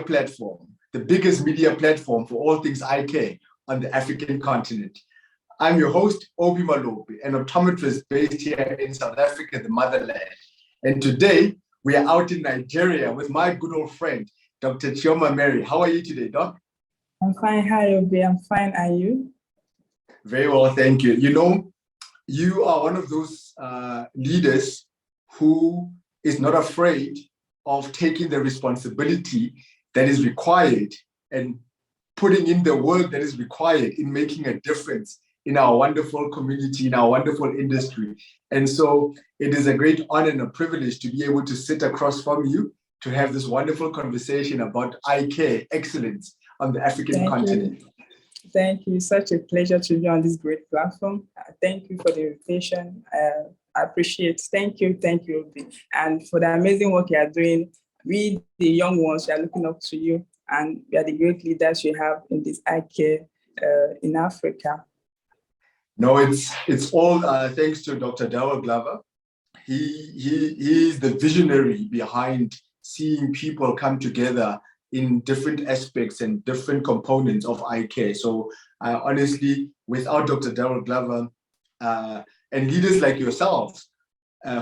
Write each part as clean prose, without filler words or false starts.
platform, the biggest media platform for all things eye care on the African continent. I'm your host, Obi Malope, an optometrist based here in South Africa, the motherland. And today, we are out in Nigeria with my good old friend, Dr. Chioma Mary. How are you today, Doc? I'm fine. Hi, Obi. I'm fine. Are you? Very well, thank you. You know, you are one of those leaders who is not afraid of taking the responsibility that is required and putting in the work that is required in making a difference in our wonderful community, in our wonderful industry. And so it is a great honor and a privilege to be able to sit across from you to have this wonderful conversation about eye care excellence on the African continent. Thank you. Such a pleasure to be on this great platform. Thank you for the invitation. I appreciate it. Thank you, Obi. And for the amazing work you are doing. We, the young ones, we are looking up to you, and we are the great leaders you have in this eye care in Africa. No, it's all thanks to Dr. Darrell Glover. He is the visionary behind seeing people come together in different aspects and different components of eye care. So honestly, without Dr. Darrell Glover and leaders like yourselves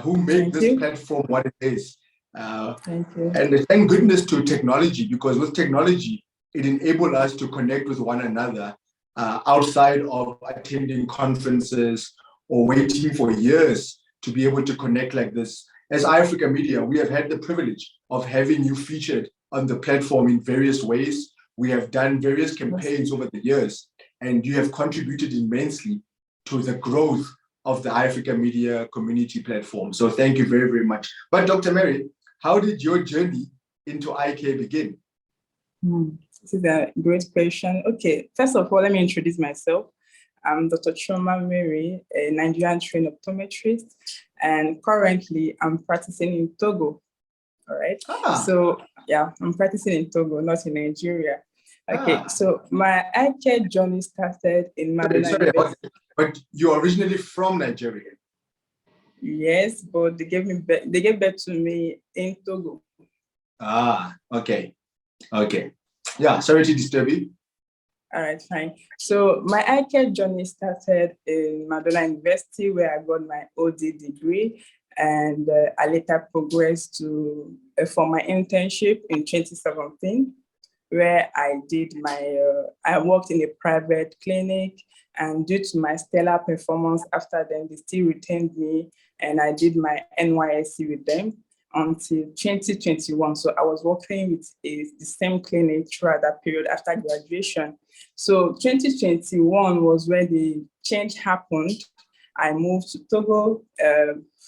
who make this platform what it is. Thank you. And thank goodness to technology, because with technology, it enables us to connect with one another outside of attending conferences or waiting for years to be able to connect like this. As Africa Media, we have had the privilege of having you featured on the platform in various ways. We have done various campaigns over the years, and you have contributed immensely to the growth of the Africa Media community platform. So thank you very, very much. But Dr. Mary, how did your journey into eye care begin? This is a great question. Okay, first of all, let me introduce myself. I'm Dr. Chioma Mary, a Nigerian trained optometrist, and currently I'm practicing in Togo. All right. So yeah, I'm practicing in Togo, not in Nigeria. Okay. So my eye care journey started in Madonna. But you're originally from Nigeria. Yes, but they gave birth to me in Togo. Okay. Yeah, sorry to disturb you. All right, fine. So my eye care journey started in Madonna University, where I got my OD degree, and I later progressed to for my internship in 2017, where I did I worked in a private clinic, and due to my stellar performance after them, they still retained me, and I did my NYSC with them until 2021. So I was working with the same clinic throughout that period after graduation. So 2021 was where the change happened. I moved to Togo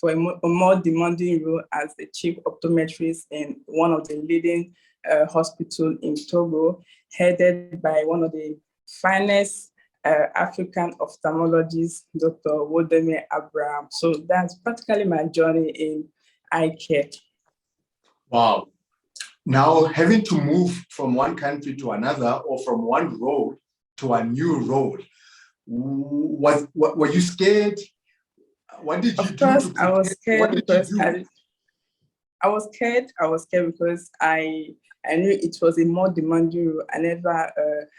for a more demanding role as the chief optometrist in one of the leading hospitals in Togo, headed by one of the finest African ophthalmologists, Dr. Wodeme Abraham. So that's practically my journey in eye care. Wow. Now, having to move from one country to another, or from one role to a new role, were you scared? What did you do? Of course, I was scared because I was scared because I knew it was a more demanding role. I never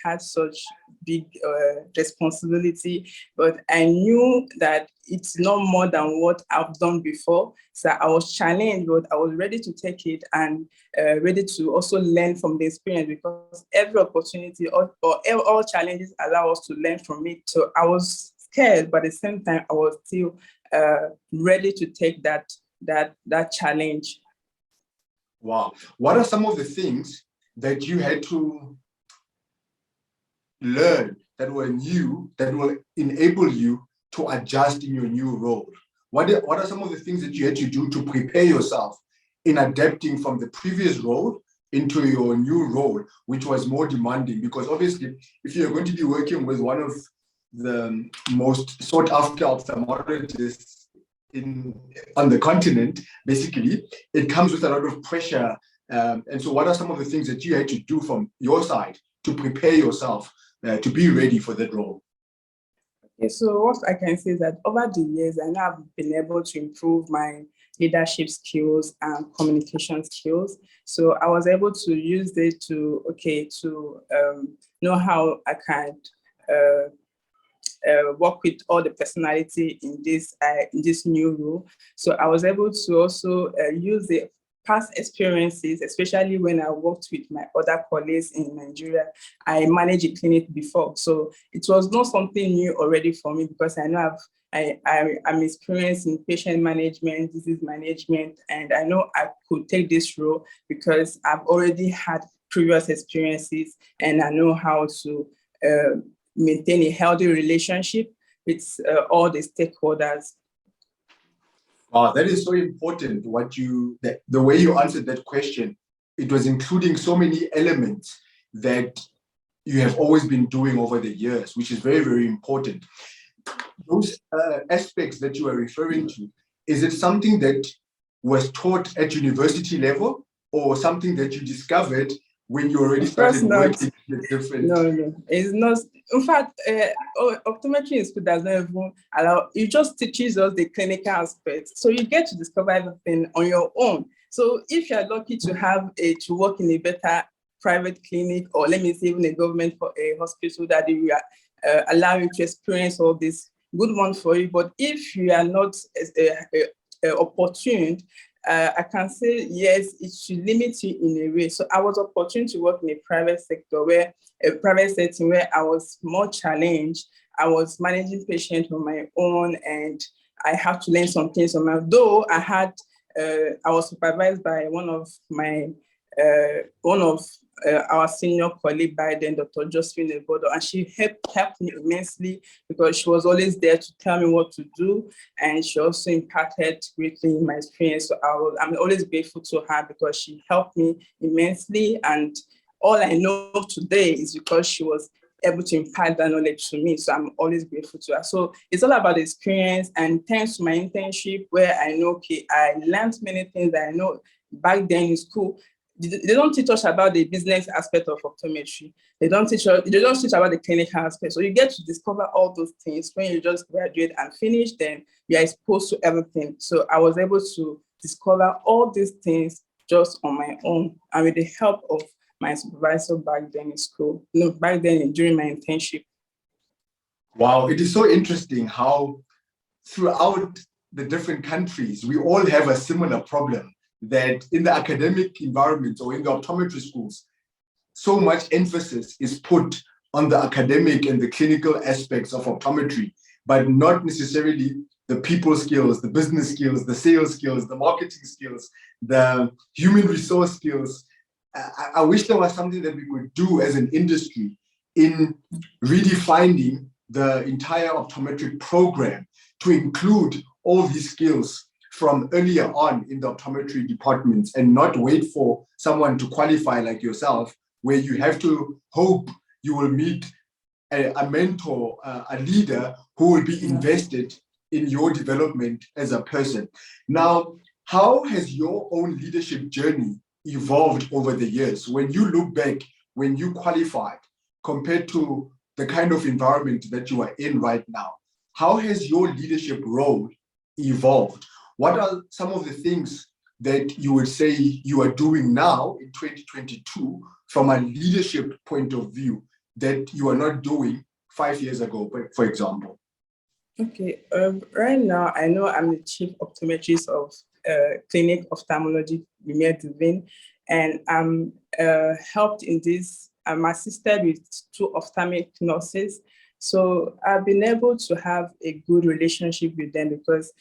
had such big responsibility, but I knew that it's not more than what I've done before. So I was challenged, but I was ready to take it and ready to also learn from the experience, because every opportunity or all challenges allow us to learn from it. So I was scared, but at the same time, I was still ready to take that challenge. Wow. What are some of the things that you had to learn that were new, that will enable you to adjust in your new role? What are some of the things that you had to do to prepare yourself in adapting from the previous role into your new role, which was more demanding? Because obviously, if you're going to be working with one of the most sought after ophthalmologists on the continent, basically, it comes with a lot of pressure. And so what are some of the things that you had to do from your side to prepare yourself to be ready for that role? Okay, so what I can say is that over the years, I know I've been able to improve my leadership skills and communication skills. So I was able to use it to know how I can work with all the personality in this new role. So I was able to also use the past experiences, especially when I worked with my other colleagues in Nigeria. I managed a clinic before, so it was not something new already for me, because I know I'm experienced in patient management, disease management, and I know I could take this role because I've already had previous experiences, and I know how to maintain a healthy relationship with all the stakeholders. Wow, that is so important. The way you answered that question, it was including so many elements that you have always been doing over the years, which is very, very important. Those aspects that you are referring to, is it something that was taught at university level, or something that you discovered when you already started working with different? No, it's not. In fact, optometry in school does not even allow, it just teaches us the clinical aspects. So you get to discover everything on your own. So if you're lucky to have to work in a better private clinic, or let me say even a government for a hospital that they will allow you to experience all this, good one for you. But if you are not opportune, I can say, yes, it should limit you in a way. So I was opportune to work in a private sector, a private setting where I was more challenged. I was managing patients on my own, and I had to learn some things on my own. Though I was supervised by one of our senior colleague by then, Dr. Josephine Ebodo, and she helped me immensely, because she was always there to tell me what to do, and she also impacted greatly in my experience. So I'm always grateful to her, because she helped me immensely, and all I know today is because she was able to impart that knowledge to me. So I'm always grateful to her. So it's all about the experience, and thanks to my internship, where I know, I learned many things that I know back then in school. They don't teach us about the business aspect of optometry. They don't teach about the clinical aspect. So you get to discover all those things when you just graduate and finish, then you are exposed to everything. So I was able to discover all these things just on my own, and with the help of my supervisor back then in school, during my internship. Wow, it is so interesting how throughout the different countries, we all have a similar problem, that in the academic environment or in the optometry schools, so much emphasis is put on the academic and the clinical aspects of optometry, but not necessarily the people skills, the business skills, the sales skills, the marketing skills, the human resource skills. I wish there was something that we could do as an industry in redefining the entire optometric program to include all these skills from earlier on in the optometry departments, and not wait for someone to qualify like yourself, where you have to hope you will meet a mentor, a leader who will be invested in your development as a person. Now, how has your own leadership journey evolved over the years? When you look back, when you qualified, compared to the kind of environment that you are in right now, how has your leadership role evolved? What are some of the things that you would say you are doing now in 2022 from a leadership point of view that you are not doing 5 years ago, for example? Okay, right now I know I'm the chief optometrist of Clinic Ophthalmology Lumiere Divine, and I'm helped in this. I'm assisted with 2 ophthalmic nurses. So I've been able to have a good relationship with them, because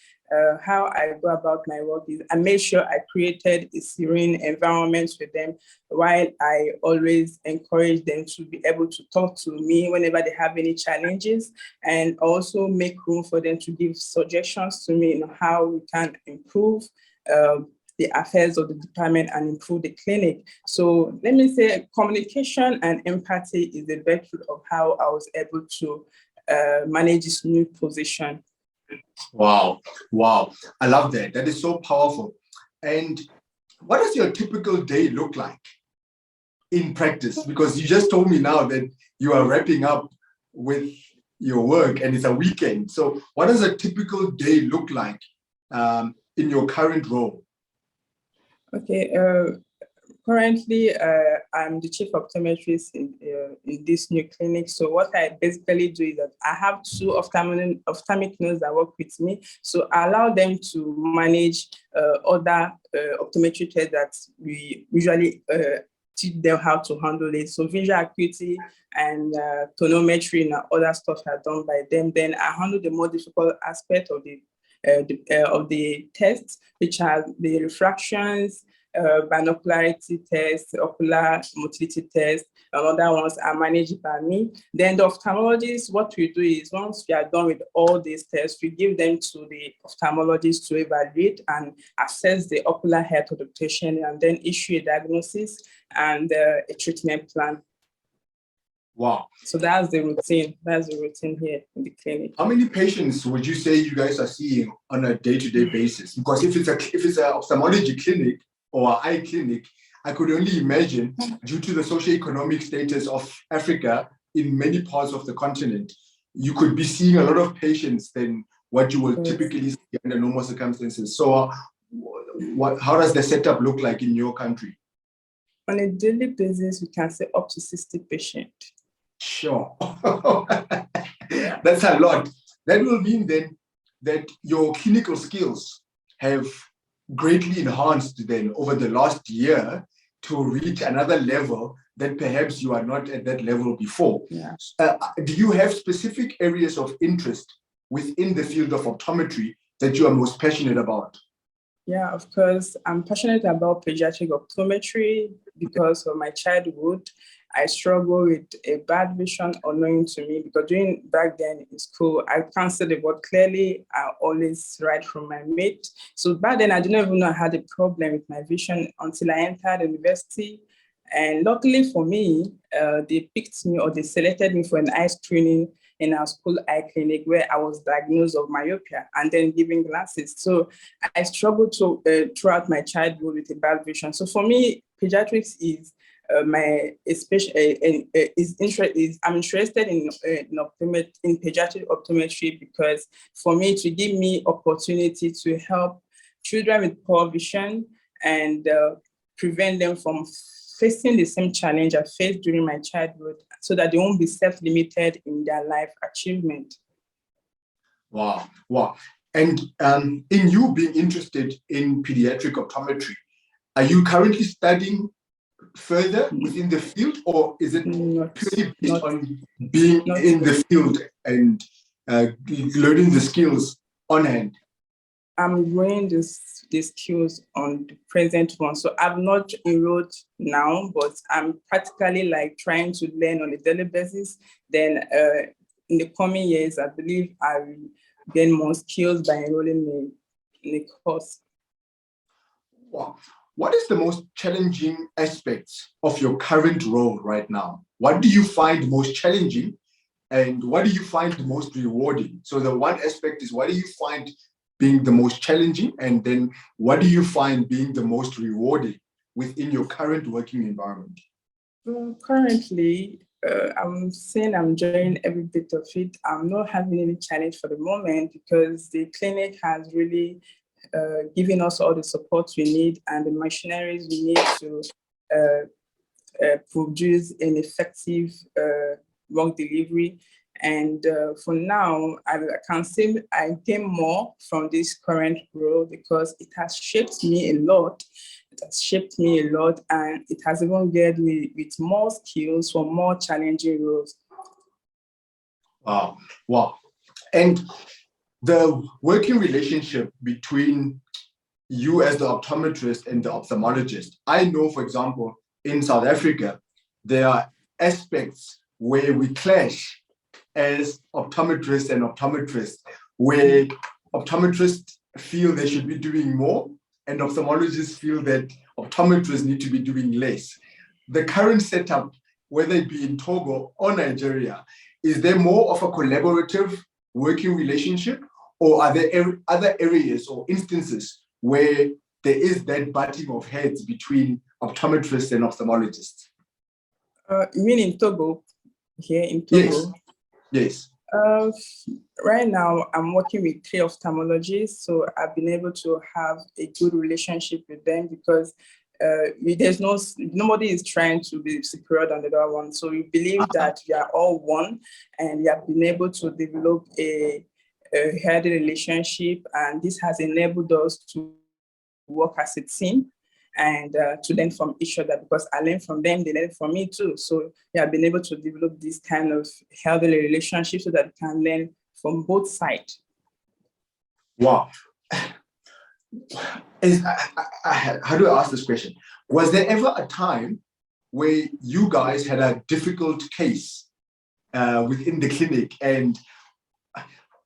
how I go about my work is I made sure I created a serene environment with them, while I always encourage them to be able to talk to me whenever they have any challenges, and also make room for them to give suggestions to me on how we can improve the affairs of the department and improve the clinic. So let me say communication and empathy is the virtue of how I was able to manage this new position. Wow. I love that. That is so powerful. And what does your typical day look like in practice? Because you just told me now that you are wrapping up with your work and it's a weekend. So what does a typical day look like in your current role? Okay, currently, I'm the chief optometrist in this new clinic. So what I basically do is that I have two ophthalmic nurses that work with me. So I allow them to manage other optometry tests that we usually teach them how to handle it. So visual acuity and tonometry and other stuff are done by them. Then I handle the more difficult aspect of the tests, which are the refractions, binocularity test, ocular motility test, and other ones are managed by me. Then the ophthalmologist, what we do is once we are done with all these tests, we give them to the ophthalmologist to evaluate and assess the ocular health of the patient and then issue a diagnosis and a treatment plan. Wow. So that's the routine. That's the routine here in the clinic. How many patients would you say you guys are seeing on a day-to-day basis? Because if it's an ophthalmology clinic or an eye clinic, I could only imagine, due to the socioeconomic status of Africa in many parts of the continent, you could be seeing a lot of patients than what you will typically see under normal circumstances. So how does the setup look like in your country? On a daily basis, we can say up to 60 patients. Sure. That's a lot. That will mean then that your clinical skills have greatly enhanced then over the last year to reach another level that perhaps you are not at that level before. Yeah. Do you have specific areas of interest within the field of optometry that you are most passionate about? Yeah, of course. I'm passionate about pediatric optometry because of my childhood. I struggle with a bad vision unknown to me because back then in school, I can't see the word clearly. I always write from my mate. So back then, I didn't even know I had a problem with my vision until I entered university. And luckily for me, they picked me or they selected me for an eye screening in our school eye clinic where I was diagnosed of myopia and then given glasses. So I struggled throughout my childhood with a bad vision. So for me, pediatrics is I'm interested in pediatric optometry because for me to give me opportunity to help children with poor vision and prevent them from facing the same challenge I faced during my childhood so that they won't be self-limited in their life achievement. Wow. And in you being interested in pediatric optometry, are you currently studying further within the field, or is it purely based on being in the field and learning the skills on hand? I'm growing the skills on the present one. So I'm not enrolled now, but I'm practically like trying to learn on a daily basis. Then in the coming years, I believe I will gain more skills by enrolling in a course. Wow. What is the most challenging aspects of your current role right now? What do you find most challenging and what do you find most rewarding? So the one aspect is, what do you find being the most challenging, and then what do you find being the most rewarding within your current working environment? Currently, I'm saying I'm enjoying every bit of it. I'm not having any challenge for the moment because the clinic has really given us all the support we need and the machineries we need to produce an effective work delivery. And for now, I can say I gain more from this current role because it has shaped me a lot. It has shaped me a lot, and it has even geared me with more skills for more challenging roles. Wow. And the working relationship between you as the optometrist and the ophthalmologist. I know, for example, in South Africa, there are aspects where we clash as optometrists and optometrists, where optometrists feel they should be doing more and ophthalmologists feel that optometrists need to be doing less. The current setup, whether it be in Togo or Nigeria, is there more of a collaborative working relationship, or are there other areas or instances where there is that butting of heads between optometrists and ophthalmologists? You mean in Togo? Here in Togo? Yes. Uh, right now, I'm working with 3 ophthalmologists, so I've been able to have a good relationship with them because there's nobody is trying to be superior than the other one. So we believe that we are all one, and we have been able to develop a healthy relationship, and this has enabled us to work as a team and to learn from each other, because I learn from them, they learn from me too. So we have been able to develop this kind of healthy relationship so that we can learn from both sides. Wow. How do I ask this question? Was there ever a time where you guys had a difficult case within the clinic, and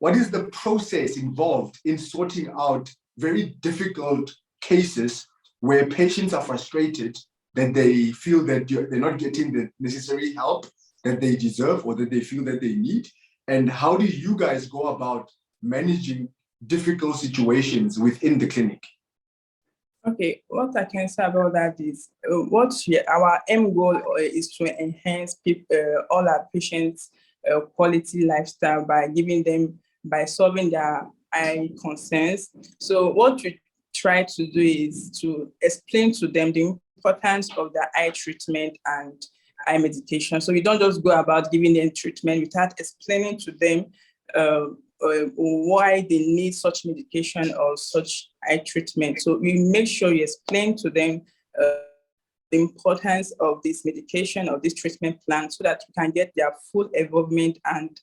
what is the process involved in sorting out very difficult cases where patients are frustrated that they feel that they're not getting the necessary help that they deserve or that they feel that they need? And how do you guys go about managing difficult situations within the clinic? Okay, what I can say about that is our aim goal is to enhance all our patients' quality lifestyle by solving their eye concerns. So what we try to do is to explain to them the importance of the eye treatment and eye medication. So we don't just go about giving them treatment without explaining to them why they need such medication or such eye treatment. So we make sure you explain to them the importance of this medication or this treatment plan so that we can get their full involvement and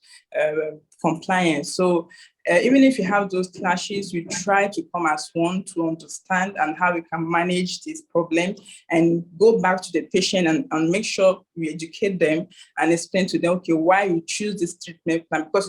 compliance. So even if you have those clashes, we try to come as one to understand and how we can manage this problem and go back to the patient and make sure we educate them and explain to them, okay, why we choose this treatment plan. Because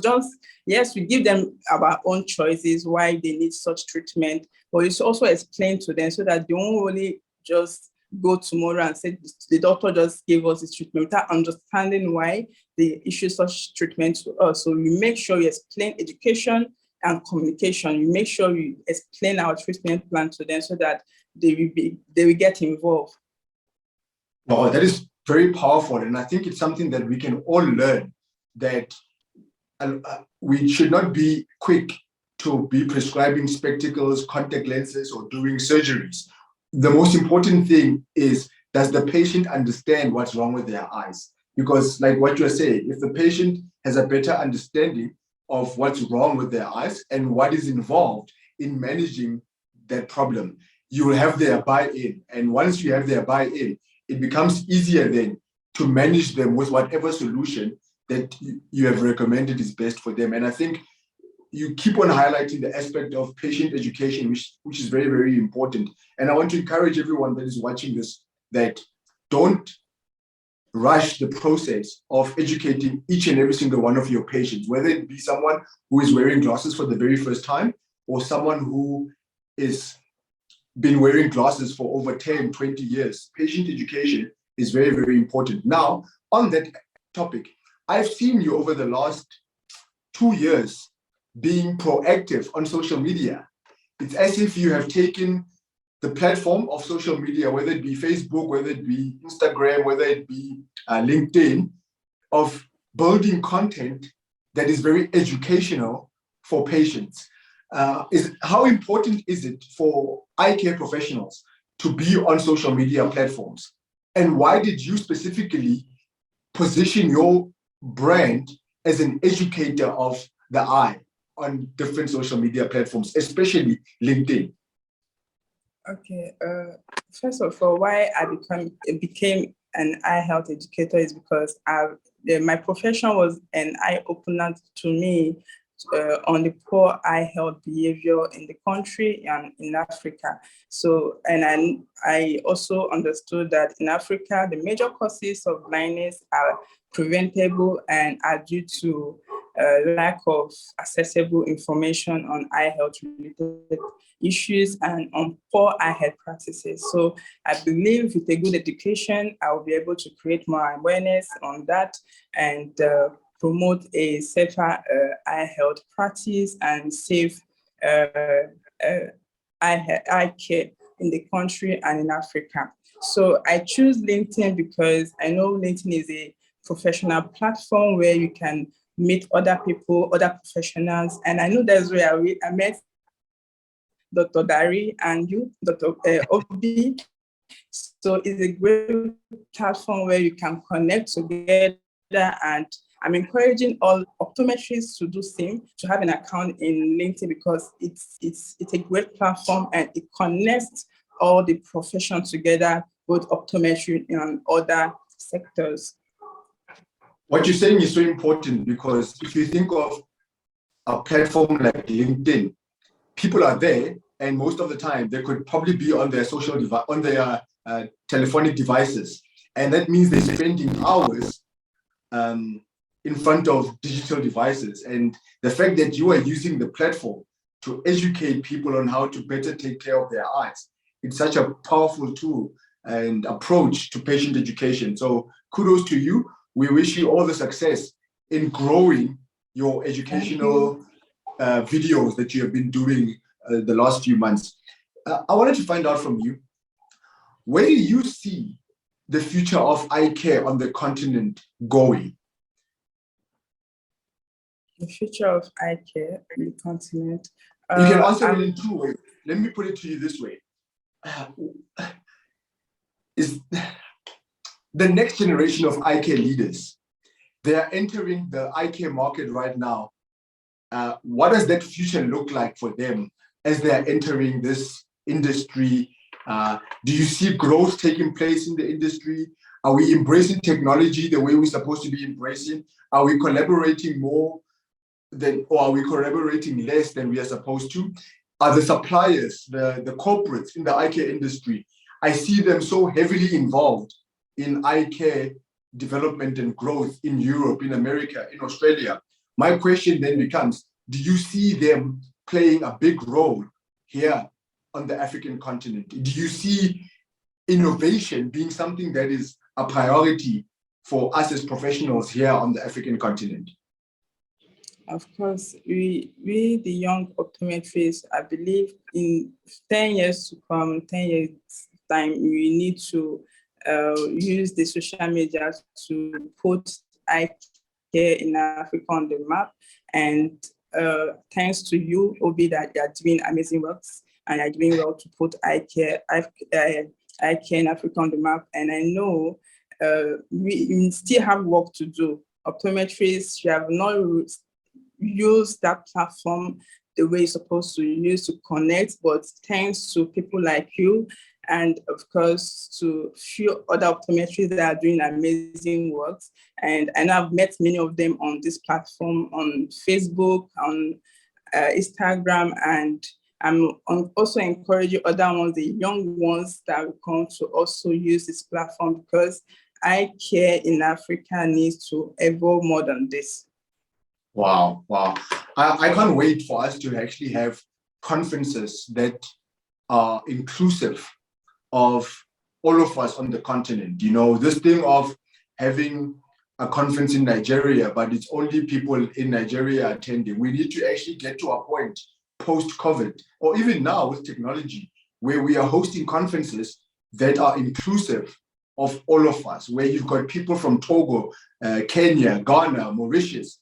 yes, we give them our own choices, why they need such treatment, but it's also explain to them so that they won't really just go tomorrow and say the doctor just gave us this treatment without understanding why they issue such treatment to us. So we make sure you explain education and communication. You make sure you explain our treatment plan to them so that they will get involved. Wow, that is very powerful, and I think it's something that we can all learn, that we should not be quick to be prescribing spectacles, contact lenses, or doing surgeries. The most important thing is, does the patient understand what's wrong with their eyes? Because like what you're saying, if the patient has a better understanding of what's wrong with their eyes and what is involved in managing that problem, you will have their buy-in. And once you have their buy-in, it becomes easier then to manage them with whatever solution that you have recommended is best for them. And I think you keep on highlighting the aspect of patient education, which is very, very important. And I want to encourage everyone that is watching this that don't rush the process of educating each and every single one of your patients, whether it be someone who is wearing glasses for the very first time or someone who is been wearing glasses for over 10, 20 years. Patient education is very, very important. Now, on that topic, I've seen you over the last 2 years being proactive on social media. It's as if you have taken the platform of social media, whether it be Facebook, whether it be Instagram, whether it be LinkedIn, of building content that is very educational for patients. How important is it for eye care professionals to be on social media platforms? And why did you specifically position your brand as an educator of the eye on different social media platforms, especially LinkedIn? Okay, first of all, why I became an eye health educator is because my profession was an eye opener to me on the poor eye health behavior in the country and in Africa. So, and I also understood that in Africa, the major causes of blindness are preventable and are due to lack of accessible information on eye health related issues and on poor eye health practices. So I believe with a good education, I will be able to create more awareness on that and promote a safer eye health practice and safe eye care in the country and in Africa. So I choose LinkedIn because I know LinkedIn is a professional platform where you can meet other people, other professionals. And I know that's where I met Dr. Dari and you, Dr. Obi. So it's a great platform where you can connect together, and I'm encouraging all optometrists to do same, to have an account in LinkedIn, because it's a great platform and it connects all the profession together, both optometry and other sectors. What you're saying is so important, because if you think of a platform like LinkedIn, people are there, and most of the time they could probably be on their on their telephonic devices, and that means they're spending hours in front of digital devices. And the fact that you are using the platform to educate people on how to better take care of their eyes, it's such a powerful tool and approach to patient education. So kudos to you. We wish you all the success in growing your educational videos that you have been doing the last few months. I wanted to find out from you, where do you see the future of eye care on the continent going? The future of eye care on the continent. You can answer it in two ways. Let me put it to you this way. Is the next generation of eye care leaders, they are entering the eye care market right now. What does that future look like for them as they are entering this industry? Do you see growth taking place in the industry? Are we embracing technology the way we're supposed to be embracing? Are we collaborating more or are we collaborating less than we are supposed to? Are the suppliers, the corporates in the eye care industry, I see them so heavily involved in eye care development and growth in Europe, in America, in Australia. My question then becomes, do you see them playing a big role here on the African continent? Do you see innovation being something that is a priority for us as professionals here on the African continent? Of course, we the young optometrists, I believe in 10 years to come, 10 years time, we need to use the social media to put eye care in Africa on the map. And thanks to you, Obi, that you are doing amazing works and are doing well to put eye care in Africa on the map. And I know we still have work to do. Optometrists, you have not use that platform the way it's supposed to use to connect, but thanks to people like you, and of course to few other optometrists that are doing amazing work. And I've met many of them on this platform, on Facebook, on Instagram, and I'm also encouraging other ones, the young ones that will come to also use this platform, because eye care in Africa needs to evolve more than this. Wow. I can't wait for us to actually have conferences that are inclusive of all of us on the continent. You know, this thing of having a conference in Nigeria, but it's only people in Nigeria attending. We need to actually get to a point post-COVID, or even now with technology, where we are hosting conferences that are inclusive of all of us, where you've got people from Togo, Kenya, Ghana, Mauritius,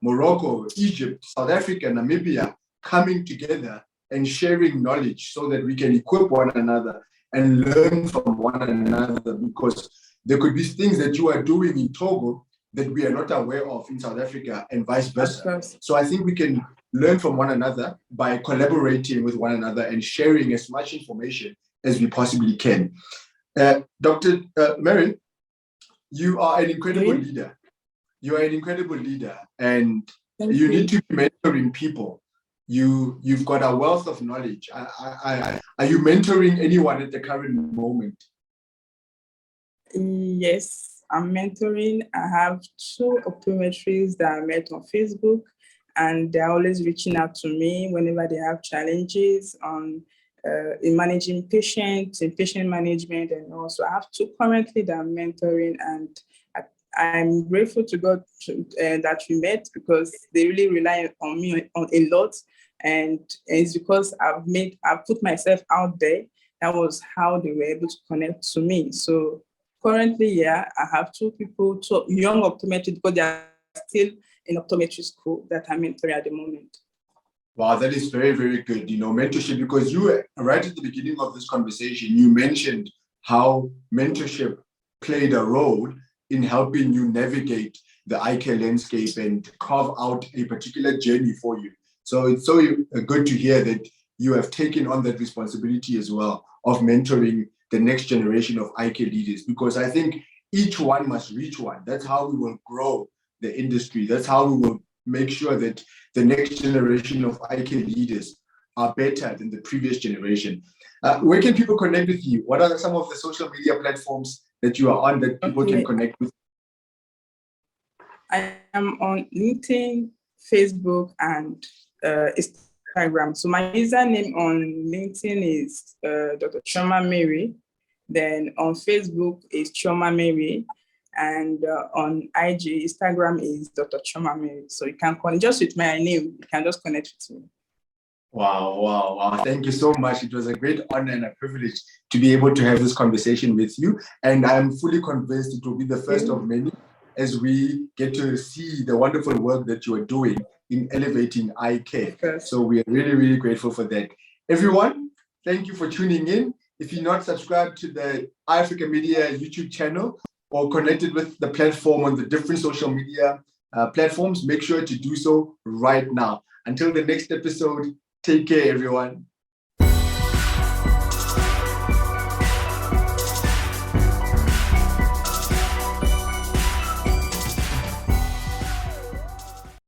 Morocco, Egypt, South Africa, Namibia, coming together and sharing knowledge so that we can equip one another and learn from one another, because there could be things that you are doing in Togo that we are not aware of in South Africa, and vice versa. So I think we can learn from one another by collaborating with one another and sharing as much information as we possibly can. Dr. Mary, you are an incredible leader. You are an incredible leader, and you need to be mentoring people. You've got a wealth of knowledge. Are you mentoring anyone at the current moment? Yes, I'm mentoring. I have 2 optometrists that I met on Facebook, and they're always reaching out to me whenever they have challenges on in managing patients, in patient management, and also I have 2 currently that I'm mentoring, and I'm grateful to God that we met, because they really rely on me on a lot, and it's because I've put myself out there. That was how they were able to connect to me. So currently, yeah, I have 2 people, 2 young optometrists, because they are still in optometry school that I'm mentoring at the moment. Wow, that is very, very good. Mentorship, because you were right at the beginning of this conversation, you mentioned how mentorship played a role in helping you navigate the eye care landscape and carve out a particular journey for you. So it's so good to hear that you have taken on that responsibility as well of mentoring the next generation of eye care leaders, because I think each one must reach one. That's how we will grow the industry. That's how we will make sure that the next generation of eye care leaders are better than the previous generation. Where can people connect with you? What are some of the social media platforms that you are on that people can connect with? I am on LinkedIn, Facebook, and Instagram. So my username on LinkedIn is Dr. Chioma Mary. Then on Facebook is Chioma Mary. And on IG, Instagram is Dr. Chioma Mary. So you can connect just with my name. You can just connect with me. Wow. Thank you so much. It was a great honor and a privilege to be able to have this conversation with you. And I'm fully convinced it will be the first of many as we get to see the wonderful work that you are doing in elevating eye care. So we are really, really grateful for that. Everyone, thank you for tuning in. If you're not subscribed to the iAfrica Media YouTube channel or connected with the platform on the different social media platforms, make sure to do so right now. Until the next episode, take care, everyone.